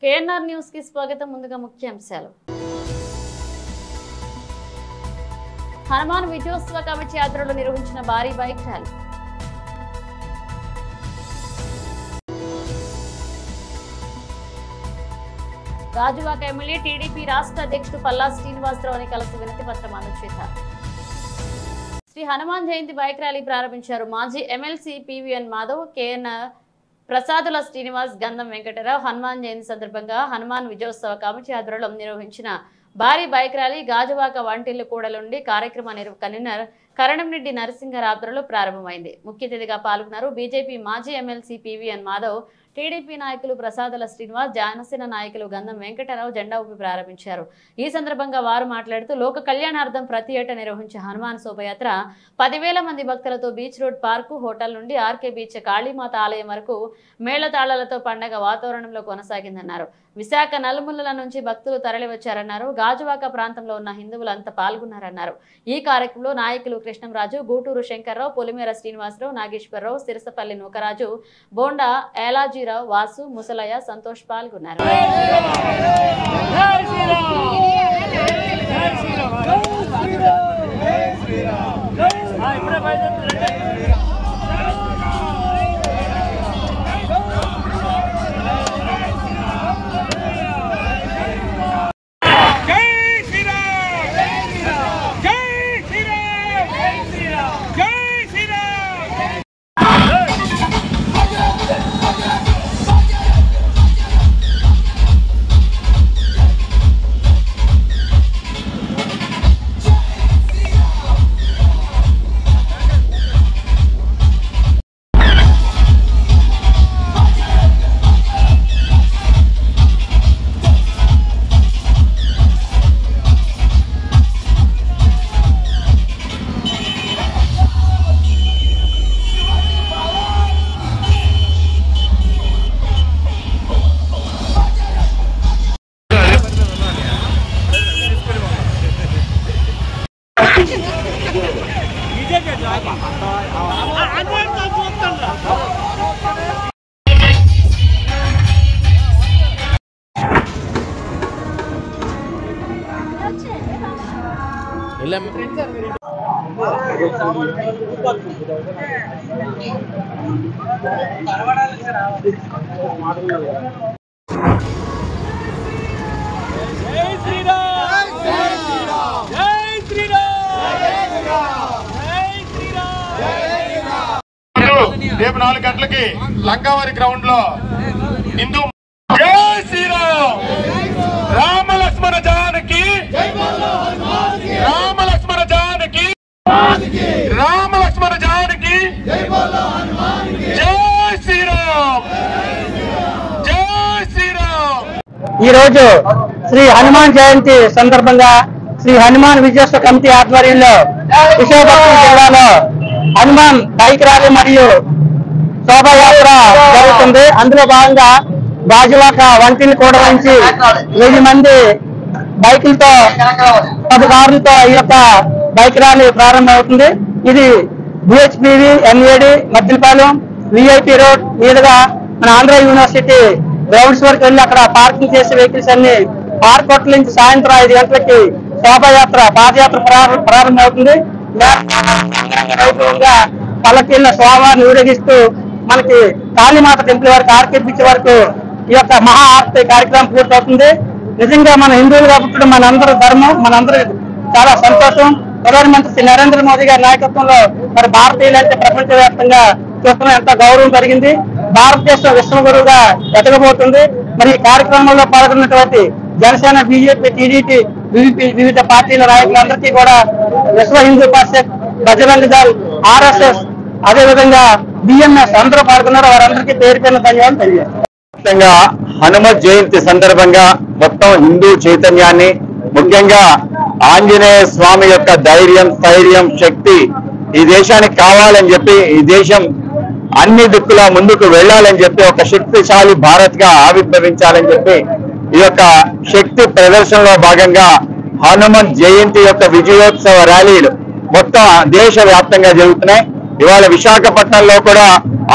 KNR news కి స్వాగతం. ముందుగా ముఖ్యాంశాలు. హనుమాన్ విజయోత్సవ కమిటీ ఆధ్వర్యంలో నిర్వహించిన భారీ bike rally. Gajuwaka MLA TDP రాష్ట్ర అధ్యక్షుడు పల్లా శ్రీనివాసరావుని కలిసి వినతి పత్రం అందజేశారు. శ్రీ హనుమాన్ జయంతి బైక్ ర్యాలీ ప్రారంభించారు. మాజీ MLC PVN Madhav, KNR Prasadula Srinivas, గంధం వెంకటరావు. హనుమాన్ జయంతి సందర్భంగా హనుమాన్ విజయోత్సవ కమిటీ ఆధ్వర్యంలో నిర్వహించిన భారీ బైక్ ర్యాలీ గాజువాక వంటిల్లు కూడలుండి కార్యక్రమ కన్వీనర్ కరణంరెడ్డి నరసింగారావు ఆధ్వర్యంలో ప్రారంభమైంది. ముఖ్య అతిథిగా పాల్గొన్నారు బీజేపీ మాజీ ఎమ్మెల్సీ పివిఎన్ మాధవ్, టీడీపీ నాయకులు ప్రసాదుల శ్రీనివాస్, జనసేన నాయకులు గంధం వెంకటరావు జెండా ఊపి ప్రారంభించారు. ఈ సందర్భంగా వారు మాట్లాడుతూ లోక కళ్యాణార్థం ప్రతి ఏటా నిర్వహించే హనుమాన్ శోభయాత్ర 10,000 మంది భక్తులతో బీచ్ రోడ్ పార్కు హోటల్ నుండి ఆర్కే బీచ్ కాళీమాత ఆలయం వరకు మేళతాళాలతో పండగ వాతావరణంలో కొనసాగిందన్నారు. విశాఖ నలుమూలల నుంచి భక్తులు తరలివచ్చారన్నారు. గాజువాక ప్రాంతంలో ఉన్న హిందువులంతా పాల్గొన్నారన్నారు. ఈ కార్యక్రమంలో నాయకులు కృష్ణంరాజు, గూటూరు శంకర్రావు, పొలిమేర శ్రీనివాసరావు, నాగేశ్వరరావు, సిరసపల్లి నూకరాజు, బోండా ఏలాజీరావు, వాసు, ముసలయ్య, సంతోష్ పాల్గొన్నారు. రేపు 4 గంటలకి లంకావారి గ్రౌండ్ లో హిందూ జై శ్రీరామ్, రామ లక్ష్మణ జానకి, రామ లక్ష్మణ జానకి, రామ లక్ష్మణ జానకి, జై శ్రీరామ్, జై శ్రీరామ్. ఈరోజు శ్రీ హనుమాన్ జయంతి సందర్భంగా శ్రీ హనుమాన్ విజయోత్సవ కమిటీ ఆధ్వర్యంలో విశాఖపట్నం జిల్లాలో హనుమాన్ బైక్ ర్యాలీ మరియు శోభాయాత్ర జరుగుతుంది. అందులో భాగంగా గాజువాక వంటిని కూడా నుంచి 1000 మంది బైకులతో 10 కార్లతో ఈ యొక్క బైక్ ర్యాలీ ప్రారంభమవుతుంది. ఇది BHPV, NAD, Maddilapalem, VIP road మీదుగా మన ఆంధ్ర యూనివర్సిటీ గ్రౌండ్స్ వరకు వెళ్ళి అక్కడ పార్కింగ్ చేసే వెహికల్స్ అన్ని పార్క్ హోటల్ నుంచి సాయంత్రం 5 గంటలకి శోభాయాత్ర పాదయాత్ర ప్రారంభమవుతుంది. పల్లకీళ్ళ స్వామివారిని ఊరేగిస్తూ మనకి కాళీమాత టెంపుల్ వరకు ఆర్కే బీచ్ వరకు ఈ యొక్క మహా ఆర్తి కార్యక్రమం పూర్తవుతుంది. నిజంగా మన హిందువులుగా పుట్టడం మనందరి ధర్మం, మనందరి చాలా సంతోషం. ప్రధానమంత్రి శ్రీ నరేంద్ర మోదీ గారి నాయకత్వంలో మరి భారతీయులంటే ప్రపంచవ్యాప్తంగా చూస్తున్న ఎంత గౌరవం పెరిగింది. భారతదేశం విశ్వగురువుగా ఎదగబోతుంది. మరి ఈ కార్యక్రమంలో పాల్గొన్నటువంటి జనసేన, బీజేపీ, టీడీపీ, వివిధ పార్టీల నాయకులందరికీ కూడా విశ్వ హిందూ పరిషత్, బజరంగ దళ్, ఆర్ఎస్ఎస్, అదేవిధంగా బిఎంఎస్ అందరూ పాల్గొన్నారు. వారందరికీ పేరు పేరున ధన్యవాదాలు తెలియజేస్తారు. ముఖ్యంగా హనుమత్ జయంతి సందర్భంగా మొత్తం హిందూ చైతన్యాన్ని, ముఖ్యంగా ఆంజనేయ స్వామి యొక్క ధైర్యం, స్థైర్యం, శక్తి ఈ దేశానికి కావాలని చెప్పి, ఈ దేశం అన్ని దిక్కులా ముందుకు వెళ్లాలని చెప్పి, ఒక శక్తిశాలి భారత్ గా ఆవిర్భవించాలని చెప్పి ఈ యొక్క శక్తి ప్రదర్శనలో భాగంగా హనుమత్ జయంతి యొక్క విజయోత్సవ ర్యాలీలు మొత్తం దేశవ్యాప్తంగా జరుగుతున్నాయి. ఇవాళ విశాఖపట్నంలో కూడా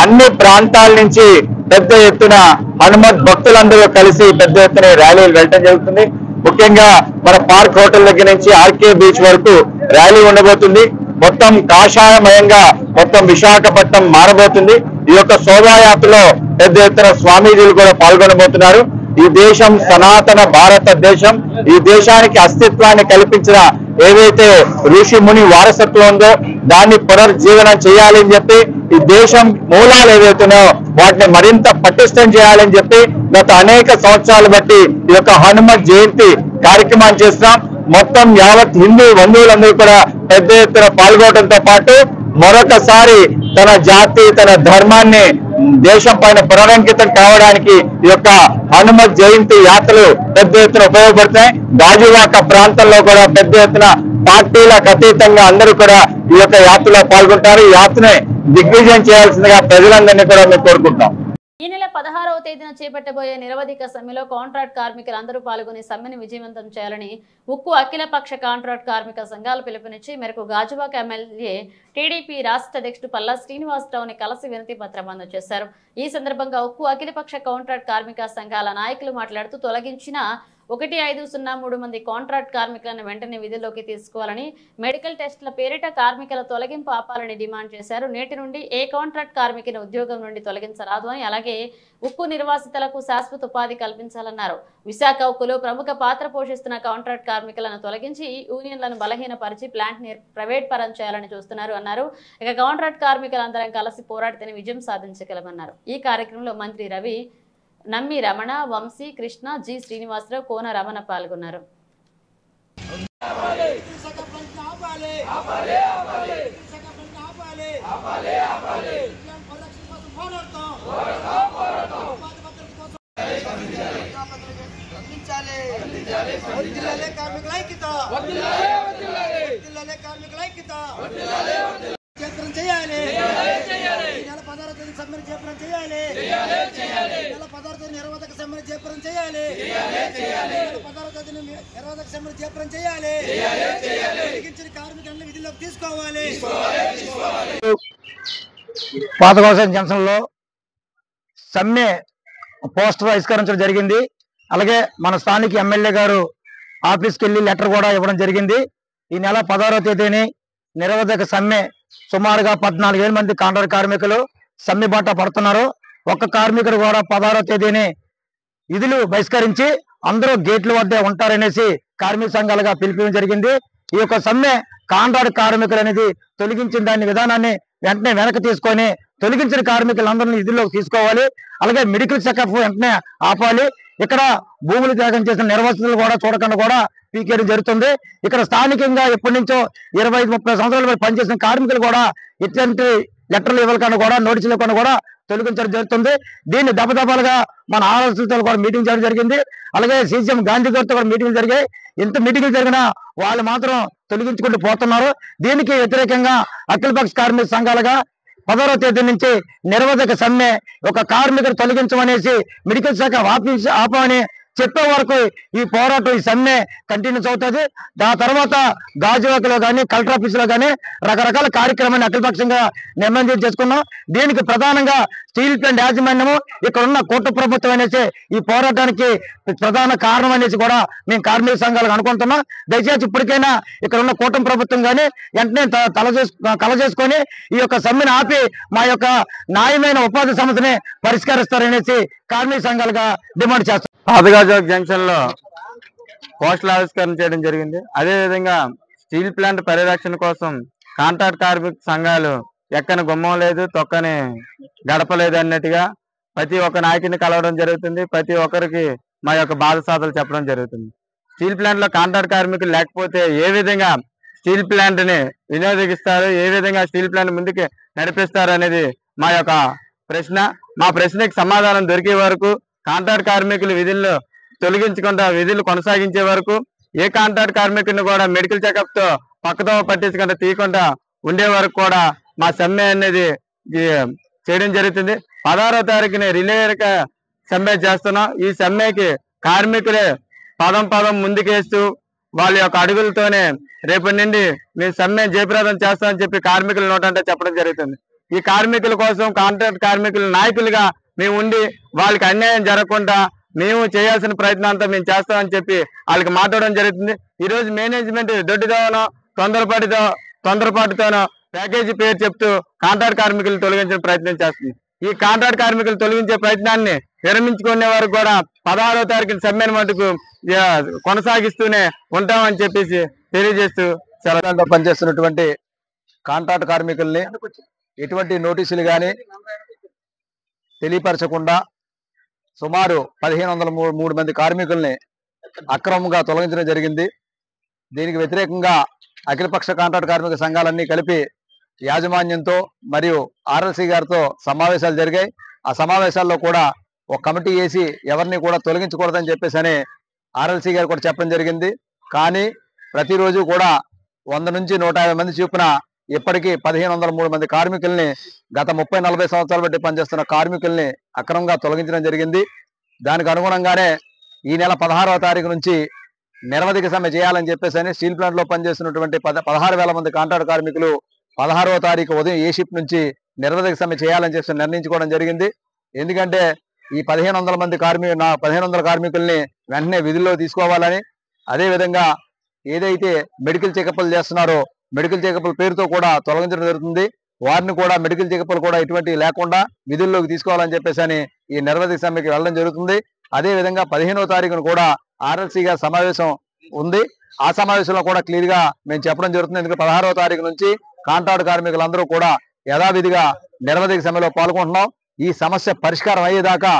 అన్ని ప్రాంతాల నుంచి పెద్ద ఎత్తున హనుమత్ భక్తులందరూ కలిసి పెద్ద ఎత్తున ర్యాలీలు వెళ్ళడం జరుగుతుంది. ముఖ్యంగా మన పార్క్ హోటల్ దగ్గర నుంచి ఆర్కే బీచ్ వరకు ర్యాలీ ఉండబోతుంది. మొత్తం కాషాయమయంగా మొత్తం విశాఖపట్నం మారబోతుంది. ఈ యొక్క శోభాయాత్రలో పెద్ద ఎత్తున స్వామీజీలు కూడా పాల్గొనబోతున్నారు. ఈ దేశం సనాతన భారతదేశం. ఈ దేశానికి అస్తిత్వాన్ని కల్పించిన ఏదైతే ఋషి ముని వారసత్వం ఉందో దాన్ని పునర్జీవనం చేయాలని చెప్పి, ఈ దేశం మూలాలు ఏవైతున్నాయో వాటిని మరింత పటిష్టం చేయాలని చెప్పి గత అనేక సంవత్సరాలు బట్టి ఈ యొక్క హనుమత్ జయంతి కార్యక్రమాన్ని చేస్తున్నాం. మొత్తం యావత్ హిందూ బంధువులందరూ కూడా పెద్ద ఎత్తున పాల్గొనడంతో పాటు మరొకసారి తన జాతి తన ధర్మాన్ని దేశం పైన పునరంకితం కావడానికి ఈ యొక్క హనుమత్ జయంతి యాత్రలు పెద్ద ఎత్తున ఉపయోగపడతాయి. గాజువాక ప్రాంతంలో కూడా పెద్ద ఎత్తున పార్టీలకు అతీతంగా అందరూ కూడా ఈ యొక్క యాత్రలో పాల్గొంటారు. ఈ యాత్రని దిగ్విజయం చేయాల్సిందిగా ప్రజలందరినీ కూడా మేము కోరుకుంటాం. ఈ నెల 16వ తేదీన చేపట్టబోయే నిరవధిక సమ్మెలో కాంట్రాక్ట్ కార్మికులందరూ పాల్గొని సమ్మెను విజయవంతం చేయాలని ఉక్కు అఖిలపక్ష కాంట్రాక్ట్ కార్మిక సంఘాలు పిలుపునిచ్చి మేరకు గాజువాక ఎమ్మెల్యే టీడీపీ రాష్ట్ర అధ్యక్షుడు పల్లా శ్రీనివాసరావుని కలిసి వినతి పత్రం అందజేశారు. ఈ సందర్భంగా ఉక్కు అఖిలపక్ష కాంట్రాక్ట్ కార్మిక సంఘాల నాయకులు మాట్లాడుతూ తొలగించిన 1503 మంది కాంట్రాక్ట్ కార్మికులను వెంటనే విధుల్లోకి తీసుకోవాలని, మెడికల్ టెస్టుల పేరిట కార్మికుల తొలగింపు ఆపాలని డిమాండ్ చేశారు. నేటి నుండి ఏ కాంట్రాక్ట్ కార్మికుని ఉద్యోగం నుండి తొలగించరాదు అని, అలాగే ఉక్కు నిర్వాసితులకు శాశ్వత ఉపాధి కల్పించాలన్నారు. విశాఖ ఉక్కులో ప్రముఖ పాత్ర పోషిస్తున్న కాంట్రాక్ట్ కార్మికులను తొలగించి యూనియన్లను బలహీనపరిచి ప్లాంట్ ప్రైవేట్ పరం చేయాలని చూస్తున్నారు అన్నారు. ఇక కాంట్రాక్ట్ కార్మికులందరం కలిసి పోరాడితేనే విజయం సాధించగలమన్నారు. ఈ కార్యక్రమంలో మంత్రి రవి, నమ్మి రమణ, వంశీ, కృష్ణ, జి శ్రీనివాసరావు, కోన రమణ పాల్గొన్నారు. పాతగోసం జంక్షన్ లో సమ్మె పోస్టర్ ఆవిష్కరించడం జరిగింది. అలాగే మన స్థానిక ఎమ్మెల్యే గారు ఆఫీస్కి వెళ్ళి లెటర్ కూడా ఇవ్వడం జరిగింది. ఈ నెల 16వ తేదీని నిరవధిక సమ్మె సుమారుగా 14,000 మంది కాంట్రాక్ట్ కార్మికులు సమ్మె బాట పడుతున్నారు. ఒక్క కార్మికుడు కూడా 16వ తేదీని విధులు బహిష్కరించి అందరూ గేట్ల వద్దే ఉంటారనేసి కార్మిక సంఘాలుగా పిలిపించడం జరిగింది. ఈ యొక్క సమ్మె కాంట్రాక్ట్ కార్మికులు అనేది తొలగించిన దాని విధానాన్ని వెంటనే వెనక్కి తీసుకొని తొలగించిన కార్మికులందరినీ విధుల్లోకి తీసుకోవాలి. అలాగే మెడికల్ చెకప్ వెంటనే ఆపాలి. ఇక్కడ భూములు త్యాగం చేసిన నిర్వాసితులు కూడా చూడకుండా కూడా పీకేయడం జరుగుతుంది. ఇక్కడ స్థానికంగా ఎప్పటి నుంచో 25-30 సంవత్సరాల పనిచేసిన కార్మికులు కూడా ఇట్లాంటి లెటర్లు ఇవ్వకుండా కూడా నోటీసులు ఇవ్వకుండా కూడా తొలగించడం జరుగుతుంది. దీన్ని దెబ్బదెబ్బలుగా మన ఆలోచనతో కూడా మీటింగ్ చేయడం జరిగింది. అలాగే సీఎం గాంధీ గారితో కూడా మీటింగ్లు జరిగాయి. ఇంత మీటింగ్లు జరిగినా వాళ్ళు మాత్రం తొలగించుకుంటూ పోతున్నారు. దీనికి వ్యతిరేకంగా అఖిలపక్ష కార్మిక సంఘాలుగా 16వ తేదీ నుంచి నిరవధిక సమ్మె, ఒక కార్మికుడు తొలగించమనేసి మెడికల్ శాఖ ఆపమని చెప్పే వరకు ఈ పోరాటం, ఈ సమ్మె కంటిన్యూస్ అవుతుంది. ఆ తర్వాత గాజువాకలో కానీ కలెక్టర్ ఆఫీస్ లో కానీ రకరకాల కార్యక్రమాన్ని అఖిలపక్షంగా నిర్ణయం చేసుకున్నాం. దీనికి ప్రధానంగా స్టీల్ ప్లాంట్ యాజమాన్యము, ఇక్కడ ఉన్న కూటమి ప్రభుత్వం అనేసి ఈ పోరాటానికి ప్రధాన కారణం అనేసి కూడా మేము కార్మిక సంఘాలకు అనుకుంటున్నాం. దయచేసి ఇప్పటికైనా ఇక్కడ ఉన్న కూటమి ప్రభుత్వం కానీ వెంటనే కల చేసుకొని ఈ యొక్క సమ్మెను ఆపి మా యొక్క న్యాయమైన ఉపాధి సమస్యని పరిష్కరిస్తారనేసి కార్మిక సంఘాలుగా డిమాండ్ చేస్తాం. పాతగాజువాక జంక్షన్ లో పోస్టల్ ఆవిష్కరణ చేయడం జరిగింది. అదేవిధంగా స్టీల్ ప్లాంట్ పరిరక్షణ కోసం కాంట్రాక్ట్ కార్మిక సంఘాలు ఎక్కని గుమ్మం లేదు, తొక్కని గడపలేదు అన్నట్టుగా ప్రతి ఒక్క నాయకుడిని కలవడం జరుగుతుంది. ప్రతి ఒక్కరికి మా యొక్క బాధ సాధలు చెప్పడం జరుగుతుంది. స్టీల్ ప్లాంట్ లో కాంట్రాక్ట్ కార్మికులు లేకపోతే ఏ విధంగా స్టీల్ ప్లాంట్ ని వినియోగిస్తారు, ఏ విధంగా స్టీల్ ప్లాంట్ ముందుకు నడిపిస్తారు అనేది మా యొక్క ప్రశ్న. మా ప్రశ్నకి సమాధానం దొరికే వరకు, కాంట్రాక్ట్ కార్మికులు విధుల్లో తొలగించకుండా విధులు కొనసాగించే వరకు, ఏ కాంట్రాక్ట్ కార్మికుడిని కూడా మెడికల్ చెకప్ తో పక్కతో పట్టించకుండా తీయకుండా ఉండే వరకు కూడా మా సమ్మె అనేది చేయడం జరుగుతుంది. 16వ తారీఖుని రిలేగా సమ్మె చేస్తున్నాం. ఈ సమ్మెకి కార్మికులే పదం ముందుకేస్తూ వాళ్ళ యొక్క అడుగులతోనే రేపటి నుండి మేము సమ్మె జయప్రదం చేస్తామని చెప్పి కార్మికుల నోటంటే చెప్పడం జరుగుతుంది. ఈ కార్మికుల కోసం కాంట్రాక్ట్ కార్మికుల నాయకులుగా మేము ఉండి వాళ్ళకి అన్యాయం జరగకుండా మేము చేయాల్సిన ప్రయత్నం అంతా మేము చేస్తామని చెప్పి వాళ్ళకి మాట్లాడడం జరుగుతుంది. ఈ రోజు మేనేజ్మెంట్ దొడ్డిదోనో తొందరపాటుతోనో ప్యాకేజీ పేరు చెప్తూ కాంట్రాక్ట్ కార్మికులు తొలగించిన ప్రయత్నం చేస్తుంది. ఈ కాంట్రాక్ట్ కార్మికులు తొలగించే ప్రయత్నాన్ని విరమించుకునే వారు కూడా 16వ తారీఖున సమ్మెను మటుకు కొనసాగిస్తూనే ఉంటామని చెప్పేసి తెలియజేస్తూ సెలవులో పనిచేస్తున్నటువంటి కాంట్రాక్ట్ కార్మికుల్ని ఎటువంటి నోటీసులు కానీ తెలియపరచకుండా సుమారు 1503 మంది కార్మికుల్ని అక్రమంగా తొలగించడం జరిగింది. దీనికి వ్యతిరేకంగా అఖిలపక్ష కాంట్రాక్ట్ కార్మిక సంఘాలన్నీ కలిపి యాజమాన్యంతో మరియు ఆర్ఎల్సీ గారితో సమావేశాలు జరిగాయి. ఆ సమావేశాల్లో కూడా ఒక కమిటీ వేసి ఎవరిని కూడా తొలగించకూడదని చెప్పేసి అని ఆర్ఎల్సీ గారు కూడా చెప్పడం జరిగింది. కానీ ప్రతిరోజు కూడా 100 నుంచి 150 మంది చొప్పున ఇప్పటికీ 1503 మంది కార్మికుల్ని గత 30-40 సంవత్సరాలు బట్టి పనిచేస్తున్న కార్మికుల్ని అక్రమంగా తొలగించడం జరిగింది. దానికి అనుగుణంగానే ఈ నెల 16వ తారీఖు నుంచి నిరవధిక సమ్మె చేయాలని చెప్పేసి అని స్టీల్ ప్లాంట్ లో పనిచేస్తున్నటువంటి 16,000 మంది కాంట్రాక్ట్ కార్మికులు 16వ తారీఖు ఉదయం ఏ షిఫ్ట్ నుంచి నిరవధిక సమ్మె చేయాలని చెప్పి నిర్ణయించుకోవడం జరిగింది. ఎందుకంటే ఈ 1500 కార్మికుల్ని వెంటనే విధుల్లో తీసుకోవాలని, అదేవిధంగా ఏదైతే మెడికల్ చెకప్లు చేస్తున్నారో మెడికల్ చెకప్ల పేరుతో కూడా తొలగించడం జరుగుతుంది. వారిని కూడా మెడికల్ చెకప్లు కూడా ఎటువంటి లేకుండా విధుల్లోకి తీసుకోవాలని చెప్పేసి అని ఈ నిరవధిక సమ్మెకి వెళ్ళడం జరుగుతుంది. అదేవిధంగా 15వ తారీఖున కూడా ఆర్ఎల్సీ గారి సమావేశం ఉంది. ఆ సమావేశంలో కూడా క్లియర్ గా మేము చెప్పడం జరుగుతుంది. ఎందుకంటే 16వ తారీఖు నుంచి కాంట్రాక్ట్ కార్మికులందరూ కూడా యథావిధిగా నిరవధిక సమ్మెలో పాల్గొంటున్నాం. ఈ సమస్య పరిష్కారం అయ్యేదాకా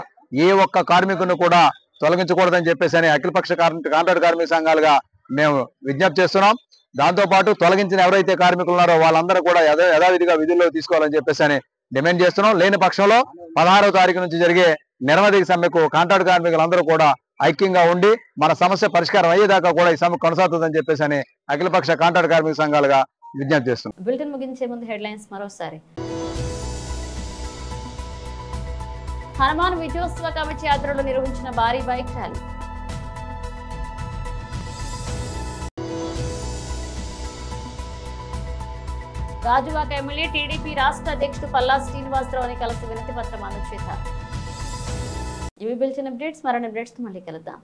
ఏ ఒక్క కార్మికుని కూడా తొలగించకూడదని చెప్పేసి అని అఖిలపక్ష కాంట్రాక్ట్ కార్మిక సంఘాలుగా మేము విజ్ఞప్తి చేస్తున్నాం. దాంతోపాటు తొలగించిన ఎవరైతే కార్మికులు ఉన్నారో వాళ్ళందరూ కూడా యథావిధిగా విధుల్లో తీసుకోవాలని చెప్పేసి అని డిమాండ్ చేస్తున్నాం. లేని పక్షంలో 16వ తారీఖు నుంచి జరిగే నిరవధిక సమ్మెకు కాంట్రాక్ట్ కార్మికులందరూ కూడా ఐక్యంగా ఉండి మన సమస్య పరిష్కారం అయ్యేదాకా కూడా ఈ సమ్మె కొనసాగుతుందని చెప్పేసి అని అఖిలపక్ష కాంట్రాక్ట్ కార్మిక సంఘాలుగా విజ్ఞప్తి చేస్తున్నాం. బులెటిన్ ముగించే ముందు హెడ్లైన్స్ మరోసారి. హనుమాన్ విజయోత్సవ కమిటీ యాత్రలో నిర్వహించిన భారీ bike rally. Gajuwaka MLA TDP రాష్ట్ర అధ్యక్షుడు పల్లా శ్రీనివాసరావుని కలిసి వినతి పత్రం అందజేశారు. ఇవి బులెటిన్ అప్డేట్స్. మరిన్ని అప్డేట్స్ మళ్ళీ కలుద్దాం.